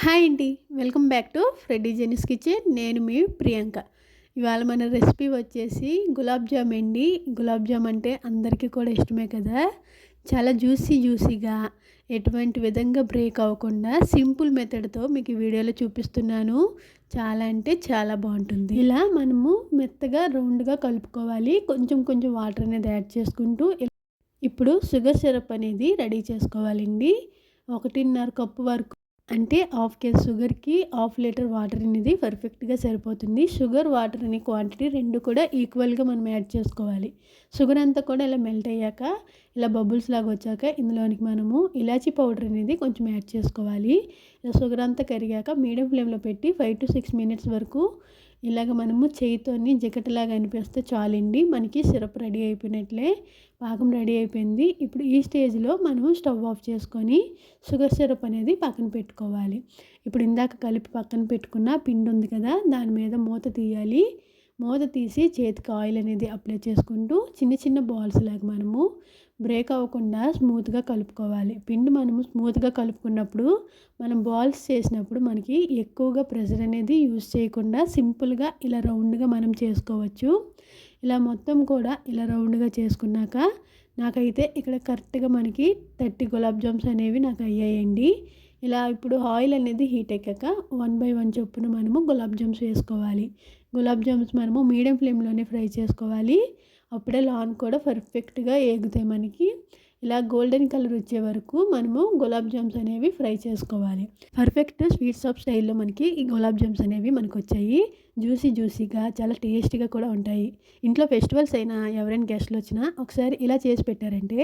Hi అండి. Welcome back to Freddy Genie's Kitchen. నేను మీ ప్రియాంక. ఇవాళ మన రెసిపీ వచ్చేసి గులాబ్ జామ్ అండి. గులాబ్ జామ్ అంటే అందరికీ కూడా ఇష్టమే కదా. చాలా జ్యూసీగా ఎటువంటి విధంగా బ్రేక్ అవ్వకుండా సింపుల్ మెథడ్తో మీకు ఈ వీడియోలో చూపిస్తున్నాను. చాలా అంటే చాలా బాగుంటుంది. ఇలా మనము మెత్తగా రౌండ్గా కలుపుకోవాలి. కొంచెం కొంచెం వాటర్ అనేది యాడ్ చేసుకుంటూ ఇప్పుడు షుగర్ సిరప్ అనేది రెడీ చేసుకోవాలండి. 1.5 కప్పు వరకు అంటే హాఫ్ కేజీ షుగర్కి హాఫ్ లీటర్ వాటర్ అనేది పర్ఫెక్ట్గా సరిపోతుంది. షుగర్ వాటర్ అనే క్వాంటిటీ రెండు కూడా ఈక్వల్గా మనం యాడ్ చేసుకోవాలి. షుగర్ అంతా కూడా ఇలా మెల్ట్ అయ్యాక ఇలా బబుల్స్ లాగా వచ్చాక ఇందులోనికి మనము ఇలాచీ పౌడర్ అనేది కొంచెం యాడ్ చేసుకోవాలి. ఇలా షుగర్ అంతా కరిగాక మీడియం ఫ్లేమ్లో పెట్టి 5 to 6 మినిట్స్ వరకు ఇలాగ మనము చేయితోని జిగటలాగా అనిపిస్తే చాలండి. మనకి సిరప్ రెడీ అయిపోయినట్లే, పాకం రెడీ అయిపోయింది. ఇప్పుడు ఈ స్టేజ్లో మనం స్టవ్ ఆఫ్ చేసుకొని షుగర్ సిరప్ అనేది పక్కన పెట్టుకోవాలి. ఇప్పుడు ఇందాక కలిపి పక్కన పెట్టుకున్న పిండి ఉంది కదా, దాని మీద మూత తీయాలి. మూత తీసి చేతికి ఆయిల్ అనేది అప్లై చేసుకుంటూ చిన్న చిన్న బాల్స్ లాగా మనము బ్రేక్ అవ్వకుండా స్మూత్గా కలుపుకోవాలి. పిండి మనము స్మూత్గా కలుపుకున్నప్పుడు మనం బాల్స్ చేసినప్పుడు మనకి ఎక్కువగా ప్రెషర్ అనేది యూజ్ చేయకుండా సింపుల్గా ఇలా రౌండ్గా మనం చేసుకోవచ్చు. ఇలా మొత్తం కూడా ఇలా రౌండ్గా చేసుకున్నాక నాకైతే ఇక్కడ కరెక్ట్గా మనకి 30 గులాబ్ జామ్స్ అనేవి నాకు అయ్యాయండి. ఇలా ఇప్పుడు ఆయిల్ అనేది హీట్ ఎక్కాక 1 by 1 చొప్పున మనము గులాబ్ జామ్స్ వేసుకోవాలి. గులాబ్ జామ్స్ మనము మీడియం ఫ్లేమ్లోనే ఫ్రై చేసుకోవాలి. అప్పుడే లాన్ కూడా పర్ఫెక్ట్గా ఏగుతాయి మనకి. ఇలా గోల్డెన్ కలర్ వచ్చే వరకు మనము గులాబ్ జామ్స్ అనేవి ఫ్రై చేసుకోవాలి. పర్ఫెక్ట్ స్వీట్ షాప్ స్టైల్లో మనకి ఈ గులాబ్ జామ్స్ అనేవి మనకు వచ్చాయి. జ్యూసీగా చాలా టేస్టీగా కూడా ఉంటాయి. ఇంట్లో ఫెస్టివల్స్ అయినా ఎవరైనా గెస్ట్లు వచ్చినా ఒకసారి ఇలా చేసి పెట్టారంటే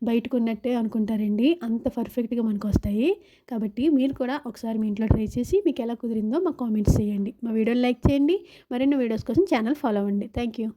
బయటకు ఉన్నట్టే అనుకుంటారండి. అంత పర్ఫెక్ట్గా మనకు వస్తాయి. కాబట్టి మీరు కూడా ఒకసారి మీ ఇంట్లో ట్రై చేసి మీకు ఎలా కుదిరిందో మాకు కామెంట్స్ చేయండి. మా వీడియోని లైక్ చేయండి. మరిన్ని వీడియోస్ కోసం ఛానల్ ఫాలో అవ్వండి. Thank you.